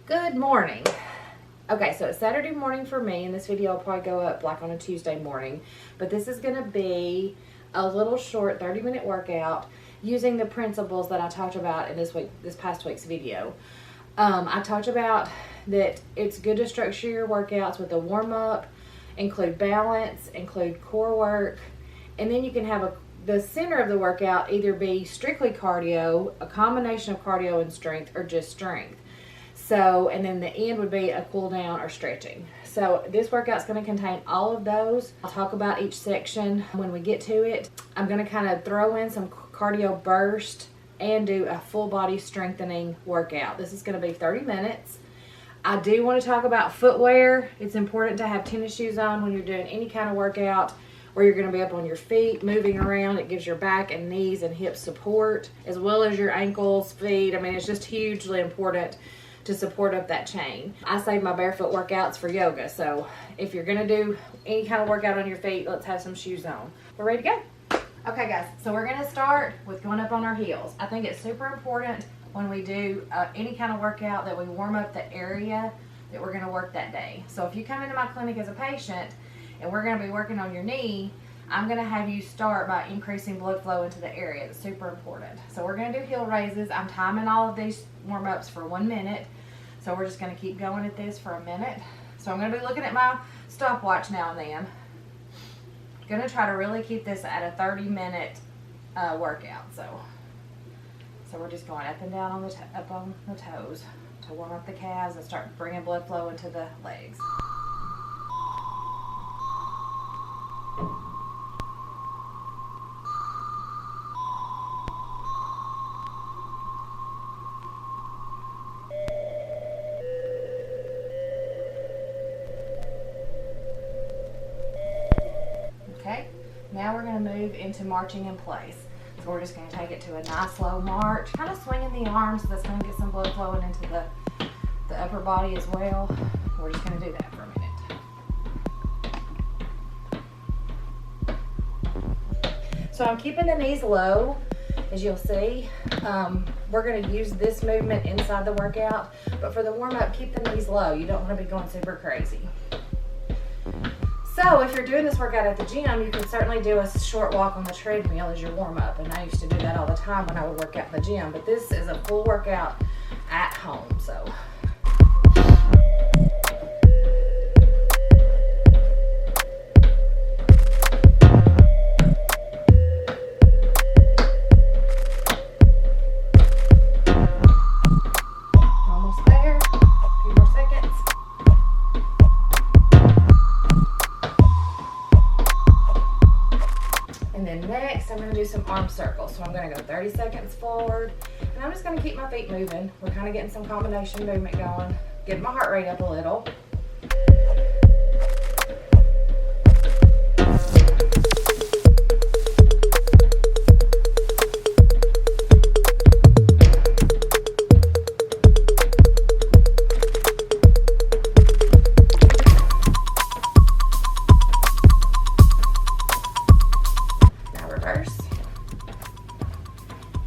Good morning. Okay, so it's Saturday morning for me, and this video will probably go up like on a Tuesday morning. But this is going to be a little short 30-minute workout using the principles that I talked about in this past week's video. I talked about that it's good to structure your workouts with a warm-up, include balance, include core work, and then you can have the center of the workout either be strictly cardio, a combination of cardio and strength, or just strength. So, and then the end would be a cool down or stretching. So this workout's going to contain all of those. I'll talk about each section when we get to it. I'm going to kind of throw in some cardio burst and do a full body strengthening workout. This is going to be 30 minutes. I do want to talk about footwear. It's important to have tennis shoes on when you're doing any kind of workout where you're going to be up on your feet, moving around. It gives your back and knees and hips support, as well as your ankles, feet. I mean, it's just hugely important to support up that chain. I save my barefoot workouts for yoga, so if you're gonna do any kind of workout on your feet, let's have some shoes on. We're ready to go. Okay guys, so we're gonna start with going up on our heels. I think it's super important when we do any kind of workout that we warm up the area that we're gonna work that day. So if you come into my clinic as a patient and we're gonna be working on your knee, I'm gonna have you start by increasing blood flow into the area. It's super important. So we're gonna do heel raises. I'm timing all of these warm-ups for 1 minute. So we're just gonna keep going at this for a minute. So I'm gonna be looking at my stopwatch now and then. Gonna try to really keep this at a 30-minute workout. So we're just going up and down on the toes to warm up the calves and start bringing blood flow into the legs. Okay, now we're going to move into marching in place. So we're just going to take it to a nice slow march, kind of swinging the arms, so that's going to get some blood flowing into the upper body as well. We're just going to do that for a minute. So I'm keeping the knees low, as you'll see. We're going to use this movement inside the workout, but for the warm-up, keep the knees low. You don't want to be going super crazy. So if you're doing this workout at the gym, you can certainly do a short walk on the treadmill as your warm-up. And I used to do that all the time when I would work out in the gym. But this is a full workout at home. So. Almost there. A few more seconds. And then next, I'm going to do some arm circles. So I'm going to go 30 seconds forward, and I'm just going to keep my feet moving. We're kind of getting some combination movement going, getting my heart rate up a little.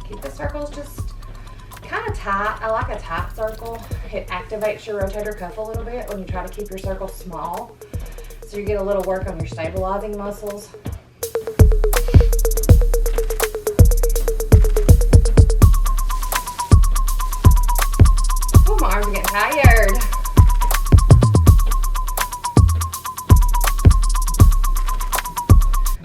Keep the circles just kind of tight. I like a tight circle. It activates your rotator cuff a little bit when you try to keep your circles small. So you get a little work on your stabilizing muscles. Oh, my arms are getting tired.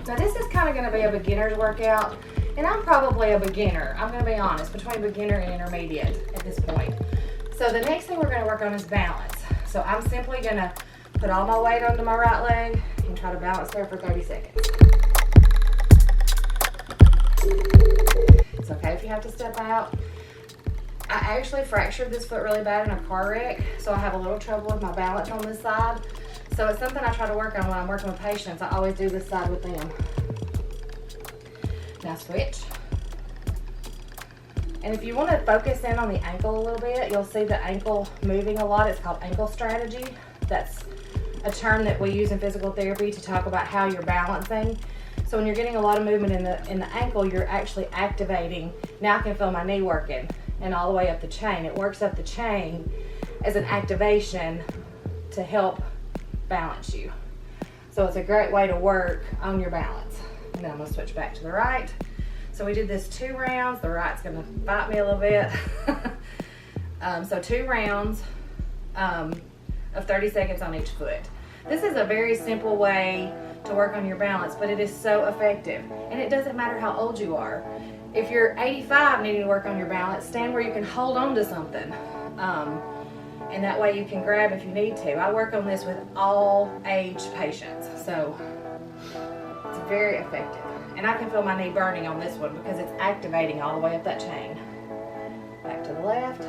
Now this is kind of going to be a beginner's workout. And I'm probably a beginner. I'm going to be honest, between beginner and intermediate at this point. So the next thing we're going to work on is balance. So I'm simply going to put all my weight onto my right leg and try to balance there for 30 seconds. It's okay if you have to step out. I actually fractured this foot really bad in a car wreck, so I have a little trouble with my balance on this side. So it's something I try to work on when I'm working with patients. I always do this side with them. Now switch. And if you want to focus in on the ankle a little bit, you'll see the ankle moving a lot. It's called ankle strategy. That's a term that we use in physical therapy to talk about how you're balancing. So when you're getting a lot of movement in the ankle, you're actually activating. Now I can feel my knee working and all the way up the chain. It works up the chain as an activation to help balance you. So it's a great way to work on your balance. And then I'm gonna switch back to the right. So we did this 2 rounds. The right's gonna fight me a little bit. So 2 rounds of 30 seconds on each foot. This is a very simple way to work on your balance, but it is so effective. And it doesn't matter how old you are. If you're 85 needing to work on your balance, stand where you can hold on to something. And that way you can grab if you need to. I work on this with all age patients, so it's very effective. And I can feel my knee burning on this one because it's activating all the way up that chain. Back to the left.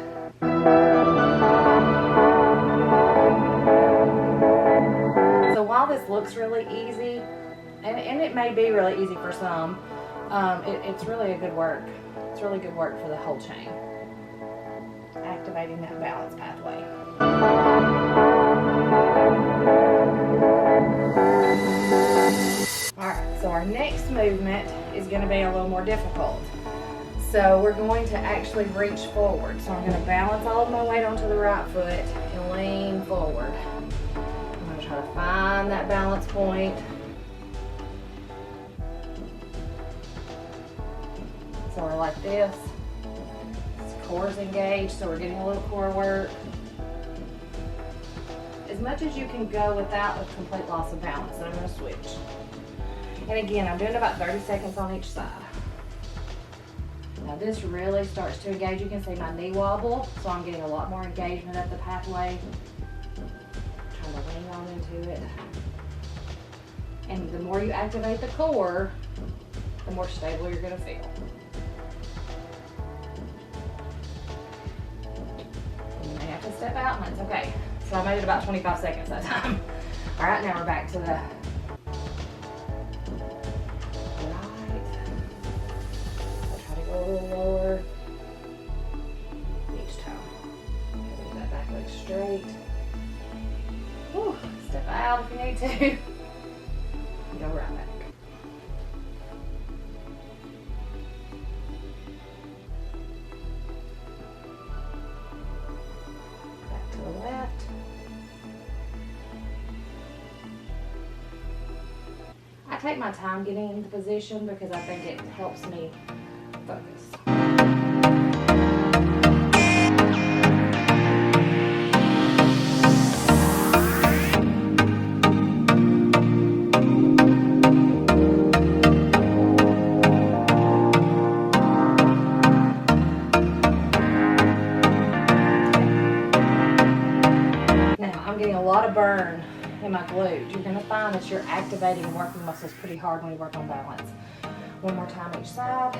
So while this looks really easy, and it may be really easy for some, it's really a good work. It's really good work for the whole chain. Activating that balance pathway. Alright, so our next movement is going to be a little more difficult. So we're going to actually reach forward. So I'm going to balance all of my weight onto the right foot and lean forward. I'm going to try to find that balance point. So we're like this. Core is engaged, so we're getting a little core work. As much as you can go without a complete loss of balance. Then I'm going to switch. And again, I'm doing about 30 seconds on each side. Now this really starts to engage. You can see my knee wobble, so I'm getting a lot more engagement at the pathway. Trying to lean on into it. And the more you activate the core, the more stable you're going to feel. Step out and it's okay. So I made it about 25 seconds that time. All right, now we're back to the right. I'll try to go a little lower each time. Leave that back leg straight. Whew. Step out if you need to. And go right back. I take my time getting into position because I think it helps me focus. Now I'm getting a lot of burn in my glute. You're going to find that you're activating and working muscles pretty hard when you work on balance. One more time each side.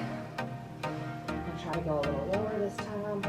I'm going to try to go a little lower this time.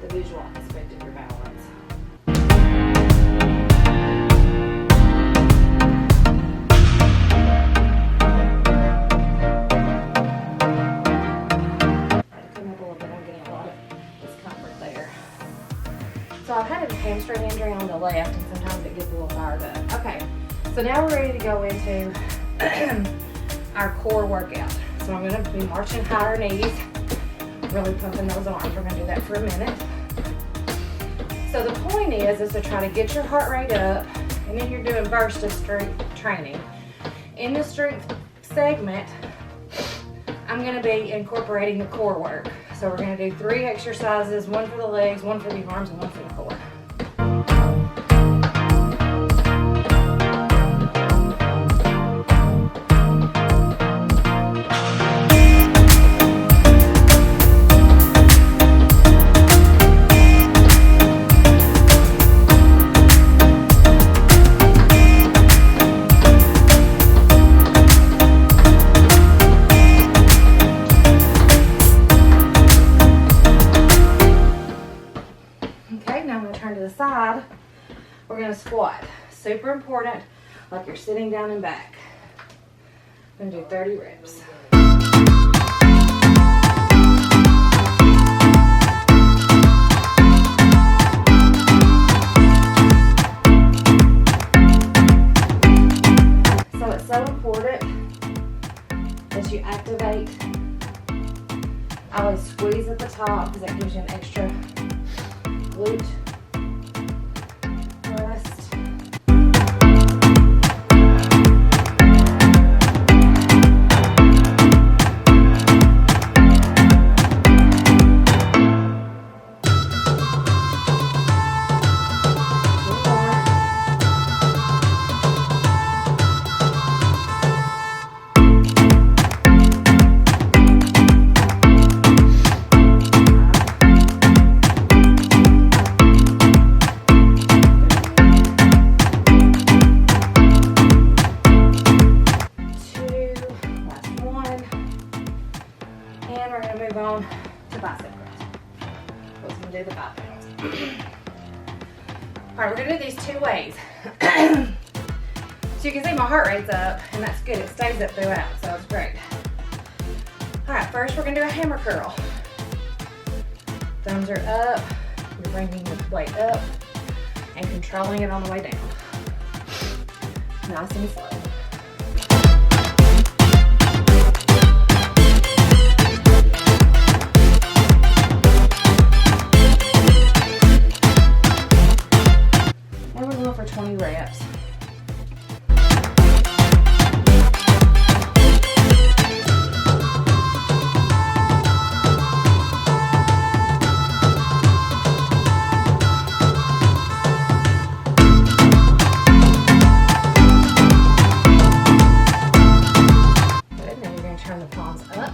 Visual aspect of your balance. Come up a little bit, I'm getting a lot of discomfort there. So I've had a hamstring injury on the left and sometimes it gets a little fired up. Okay, so now we're ready to go into our core workout. So I'm going to be marching higher knees, really pumping those arms. We're going to do that for a minute. So the point is to try to get your heart rate up, and then you're doing burst of strength training. In the strength segment, I'm going to be incorporating the core work. So we're going to do 3 exercises, 1 for the legs, 1 for the arms, and 1 for the core. side, we're gonna squat. Super important, like you're sitting down and back. I'm gonna do 30 reps. So it's so important that you activate. I always squeeze at the top because that gives you an extra glute thrust. On to bicep curls. We're going to do the 5 pounds. All right, we're going to do these 2 ways. So you can see my heart rate's up, and that's good. It stays up throughout, so it's great. All right, first we're going to do a hammer curl. Thumbs are up. You're bringing the weight up and controlling it on the way down. Nice and slow. For 20 reps. Good, now you're going to turn the palms up.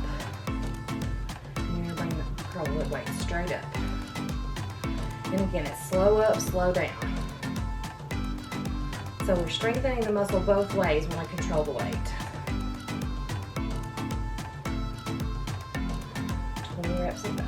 And you're going to bring the curl weight straight up. And again, it's slow up, slow down. So we're strengthening the muscle both ways when I control the weight. 20 reps of those.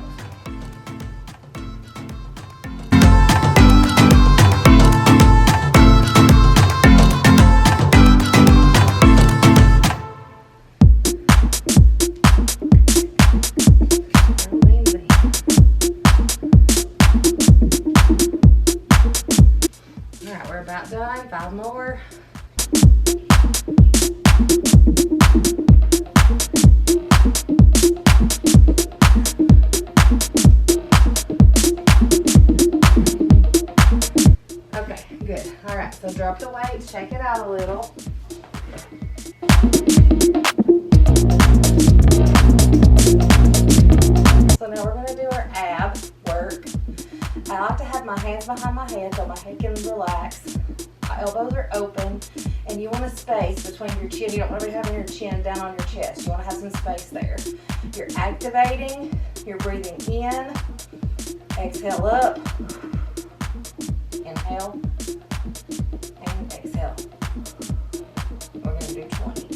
All right, we're about done. 5 more. Okay, good. All right, so drop the weights, shake it out a little. So now we're going to do our ab work. I like to have my hands behind my head so my head can relax. My elbows are open, and you want a space between your chin. You don't want to be having your chin down on your chest. You want to have some space there. You're activating, you're breathing in, exhale up, inhale, and exhale. We're going to do 20.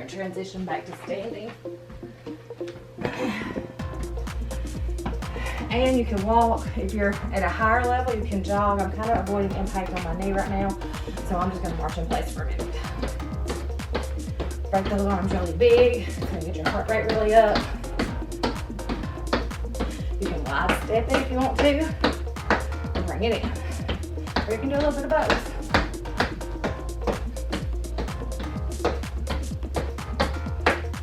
Transition back to standing. And you can walk. If you're at a higher level, you can jog. I'm kind of avoiding impact on my knee right now, so I'm just going to march in place for a minute. Break those arms really big. And get your heart rate really up. You can wide step it if you want to. bring it in. Or you can do a little bit of both.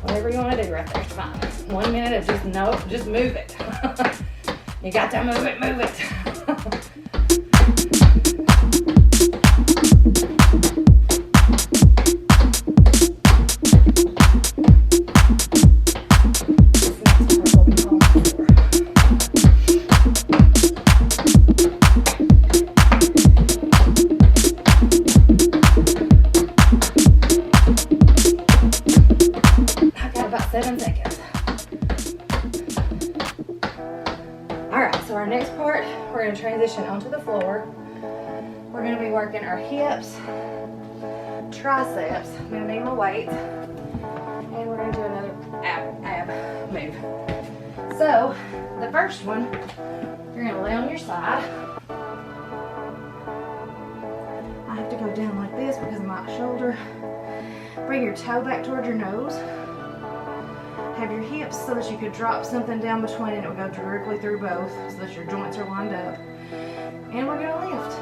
Whatever you want to do right there, it's fine. 1 minute of just move it. You got to move it, move it. Transition onto the floor. We're going to be working our hips, triceps. I'm going to need my weights, and we're going to do another ab move. So the first one, you're going to lay on your side. I have to go down like this because of my shoulder. Bring your toe back toward your nose. Have your hips so that you could drop something down between and it will go directly through both so that your joints are lined up. And we're going to lift.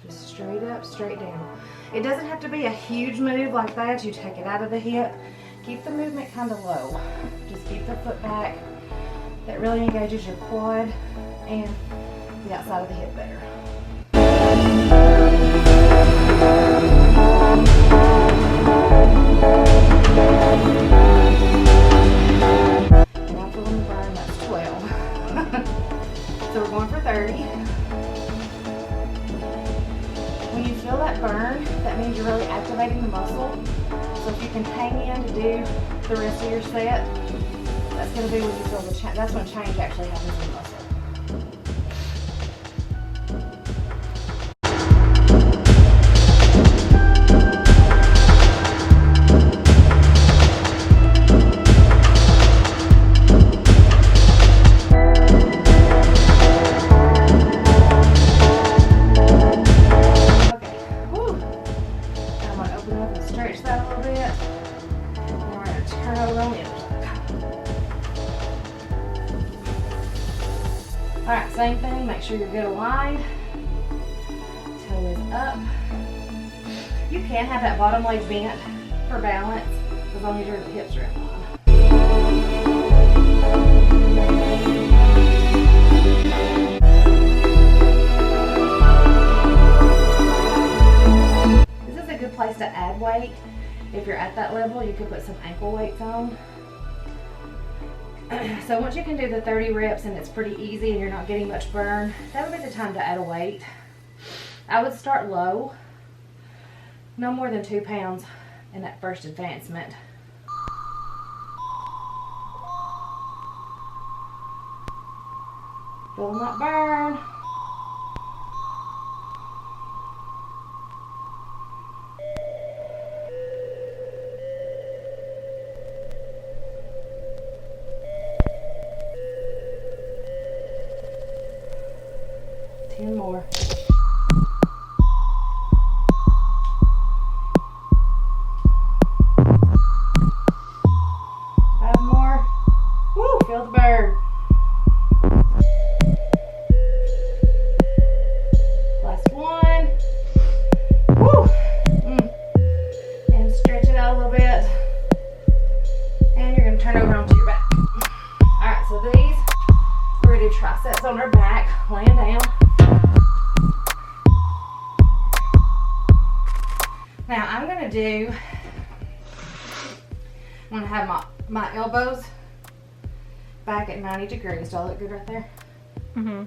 Just straight up, straight down. It doesn't have to be a huge move like that. You take it out of the hip. Keep the movement kind of low. Just keep the foot back. That really engages your quad and the outside of the hip better. Now for the burn, that's 12. So we're going for 30. When you feel that burn, that means you're really activating the muscle. So if you can hang in to do the rest of your set, that's going to be when you feel the change. That's when change actually happens in the muscle. Alright, same thing, make sure you're good aligned. Toe is up. You can have that bottom leg bent for balance as long as your hips are in line. This is a good place to add weight. If you're at that level, you could put some ankle weights on. So once you can do the 30 reps and it's pretty easy and you're not getting much burn, that would be the time to add a weight. I would start low, no more than 2 pounds in that first advancement. Feeling that burn. More. 5 more. Woo, feel the burn. Last one. Woo. And stretch it out a little bit. And you're going to turn over onto your back. Alright, so these, we're going to do triceps on our back, laying down. Now I'm going to have my elbows back at 90 degrees. Do I look good right there? Mm-hmm.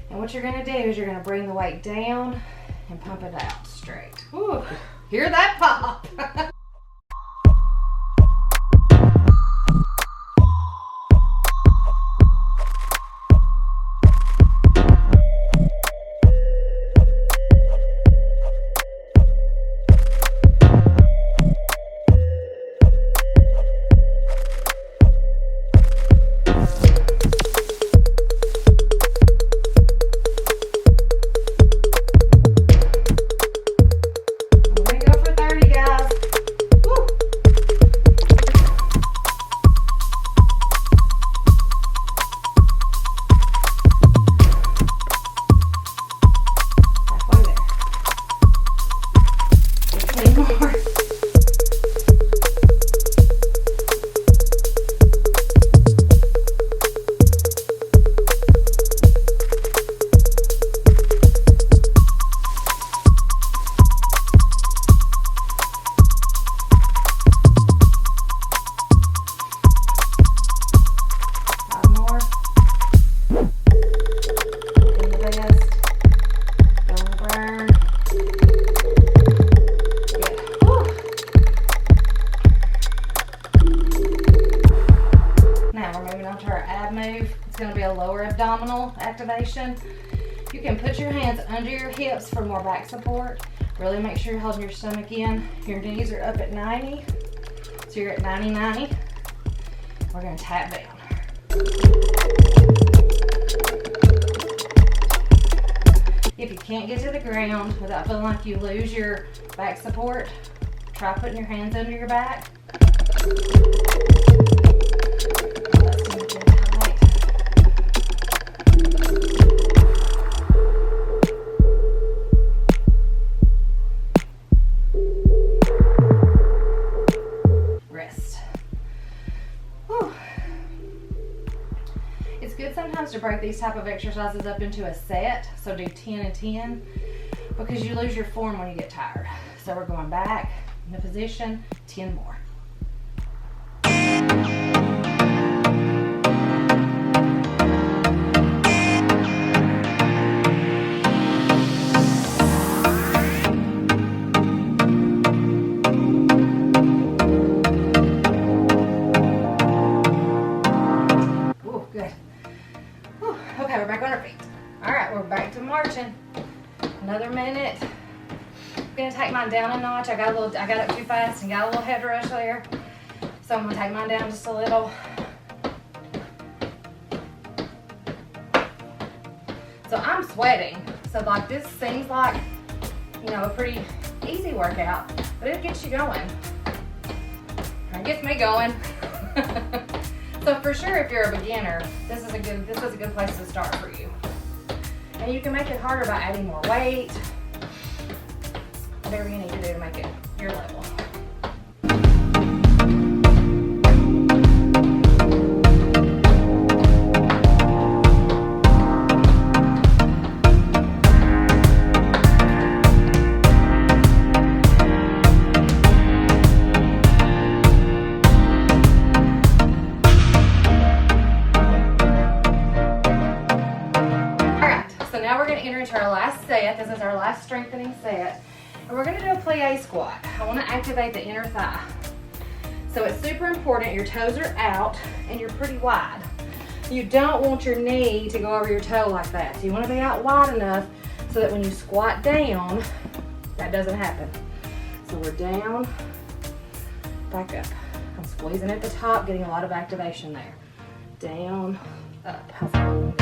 And what you're going to do is you're going to bring the weight down and pump it out straight. Woo. Hear that pop? We're gonna go for 30, guys. abdominal activation. You can put your hands under your hips for more back support. Really make sure you're holding your stomach in. Your knees are up at 90. So you're at 90. We're gonna tap down. If you can't get to the ground without feeling like you lose your back support, try putting your hands under your back. Rest. Whew. It's good sometimes to break these type of exercises up into a set. So do 10 and 10 because you lose your form when you get tired. So we're going back in the position, 10 more. Ooh, good. Whew. Okay, we're back on our feet. All right, we're back to marching. Another minute. I'm gonna take mine down a notch. I got up too fast and got a little head rush there. So I'm gonna take mine down just a little. So I'm sweating. So like this seems like, you know, a pretty easy workout, but it gets you going. It gets me going. So for sure, if you're a beginner, this is a good place to start for you. And you can make it harder by adding more weight. Whatever you need to do to make it your level. Now we're going to enter into our last set. This is our last strengthening set. And we're going to do a plie squat. I want to activate the inner thigh. So it's super important your toes are out and you're pretty wide. You don't want your knee to go over your toe like that. So you want to be out wide enough so that when you squat down, that doesn't happen. So we're down, back up. I'm squeezing at the top, getting a lot of activation there. Down, up. How's that?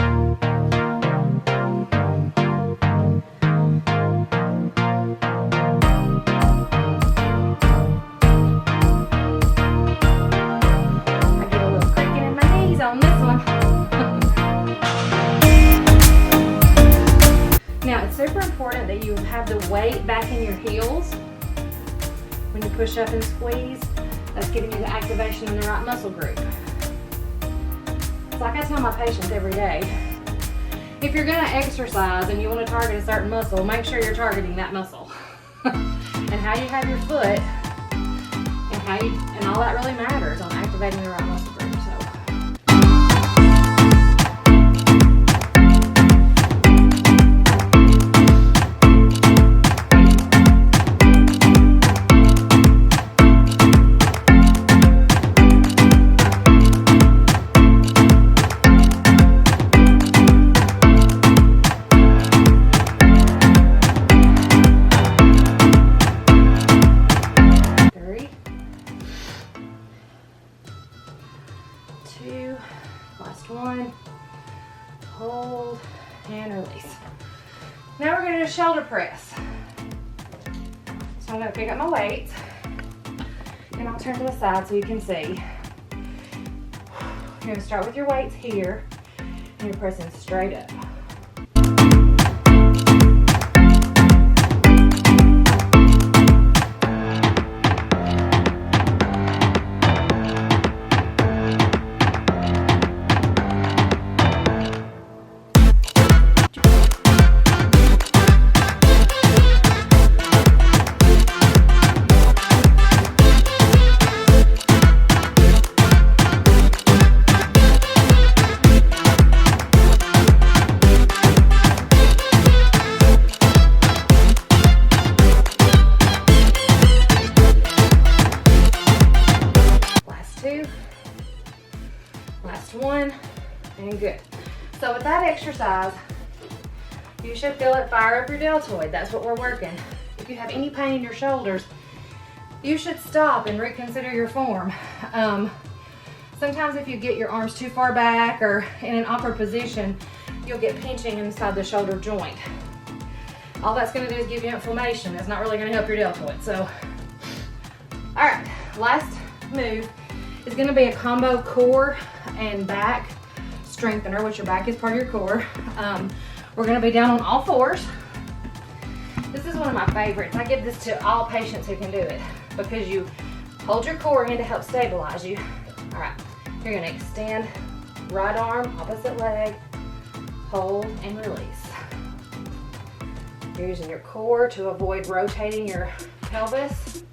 Now it's super important that you have the weight back in your heels when you push up and squeeze. That's giving you the activation in the right muscle group. It's like I tell my patients every day, if you're gonna exercise and you want to target a certain muscle, make sure you're targeting that muscle. And how you have your foot and all that really matters on activating the right muscle group. Two, last one, hold and release. Now we're going to do a shoulder press. So I'm going to pick up my weights and I'll turn to the side so you can see. You're going to start with your weights here and you're pressing straight up. Last one, and good. So with that exercise, you should feel it fire up your deltoid. That's what we're working. If you have any pain in your shoulders, you should stop and reconsider your form. Sometimes if you get your arms too far back or in an awkward position, you'll get pinching inside the shoulder joint. All that's gonna do is give you inflammation. It's not really gonna help your deltoid. So, all right, last move is gonna be a combo core and back strengthener, which your back is part of your core. We're gonna be down on all fours. This is one of my favorites. I give this to all patients who can do it because you hold your core in to help stabilize you. All right, you're gonna extend right arm, opposite leg, hold and release. You're using your core to avoid rotating your pelvis.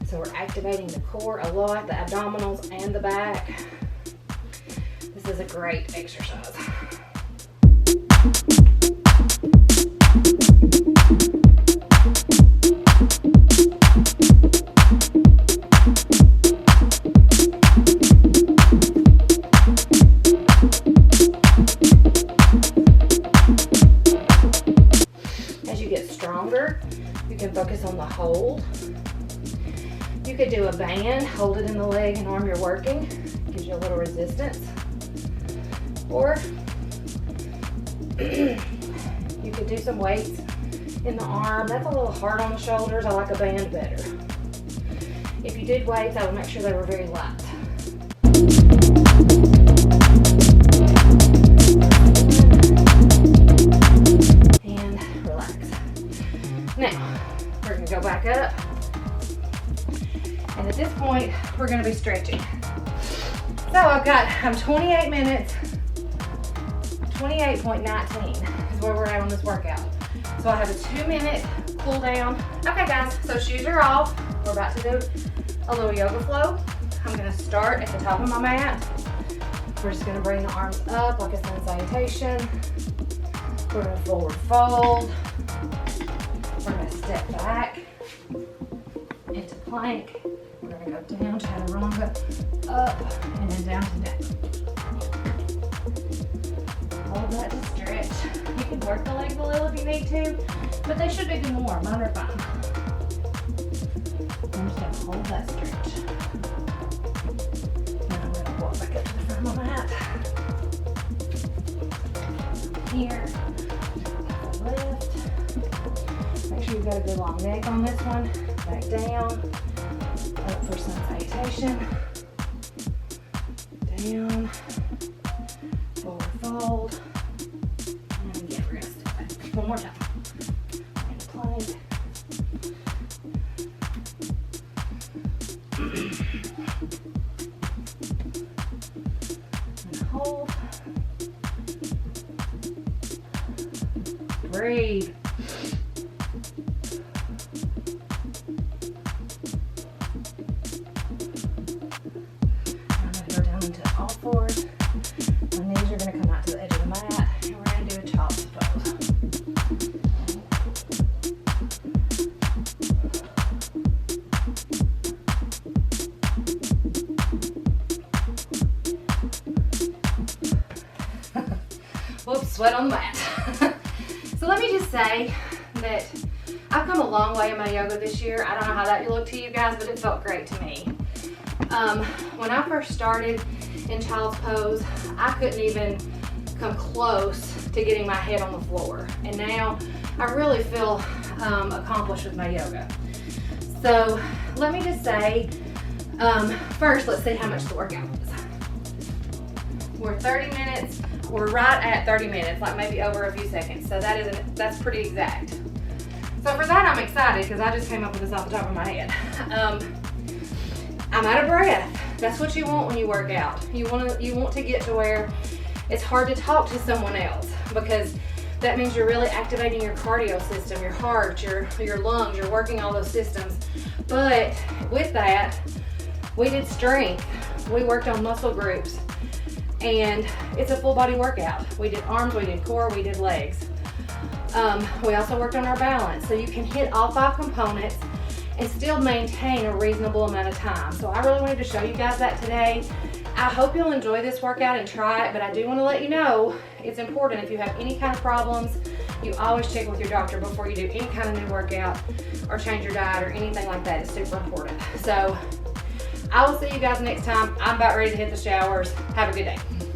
So we're activating the core a lot, the abdominals and the back. This is a great exercise. As you get stronger, you can focus on the hold. You could do a band, hold it in the leg and arm you're working. Gives you a little resistance. Or you could do some weights in the arm. That's a little hard on the shoulders. I like a band better. If you did weights, I would make sure they were very light. And relax. Now, we're gonna go back up. And at this point, we're gonna be stretching. So I'm 28 minutes, 28.19 is where we're at on this workout. So I have a 2-minute cool down. Okay guys, so shoes are off. We're about to do a little yoga flow. I'm gonna start at the top of my mat. We're just gonna bring the arms up like a sun salutation. We're gonna forward fold. We're gonna step back into plank. We're gonna go down, chaturanga, up, and then down to down. Hold that to stretch. You can work the legs a little if you need to, but they should be good more. Mine are fine. I'm just gonna hold that stretch. Now I'm gonna walk back up to the front of my mat. Here, lift. Make sure you've got a good long neck on this one. Back down. Up for sun salutation. Down. Forward fold. And again, we're gonna step back. One more time. And plank. And hold. Breathe. Fours. My knees are going to come out to the edge of the mat, and we're going to do a child's pose. Whoops, sweat on the mat. So let me just say that I've come a long way in my yoga this year. I don't know how that looked to you guys, but it felt great to me. When I first started in child's pose, I couldn't even come close to getting my head on the floor. And now I really feel accomplished with my yoga. So let me just say, first let's see how much the workout was. We're 30 minutes, we're right at 30 minutes, like maybe over a few seconds. So that's pretty exact. So for that I'm excited because I just came up with this off the top of my head. I'm out of breath. That's what you want when you work out. You want to get to where it's hard to talk to someone else because that means you're really activating your cardio system, your heart, your lungs, you're working all those systems. But with that, we did strength. We worked on muscle groups and it's a full body workout. We did arms, we did core, we did legs. We also worked on our balance. So you can hit all 5 components and still maintain a reasonable amount of time. So I really wanted to show you guys that today. I hope you'll enjoy this workout and try it, but I do want to let you know it's important if you have any kind of problems, you always check with your doctor before you do any kind of new workout or change your diet or anything like that. It's super important. So I will see you guys next time. I'm about ready to hit the showers. Have a good day.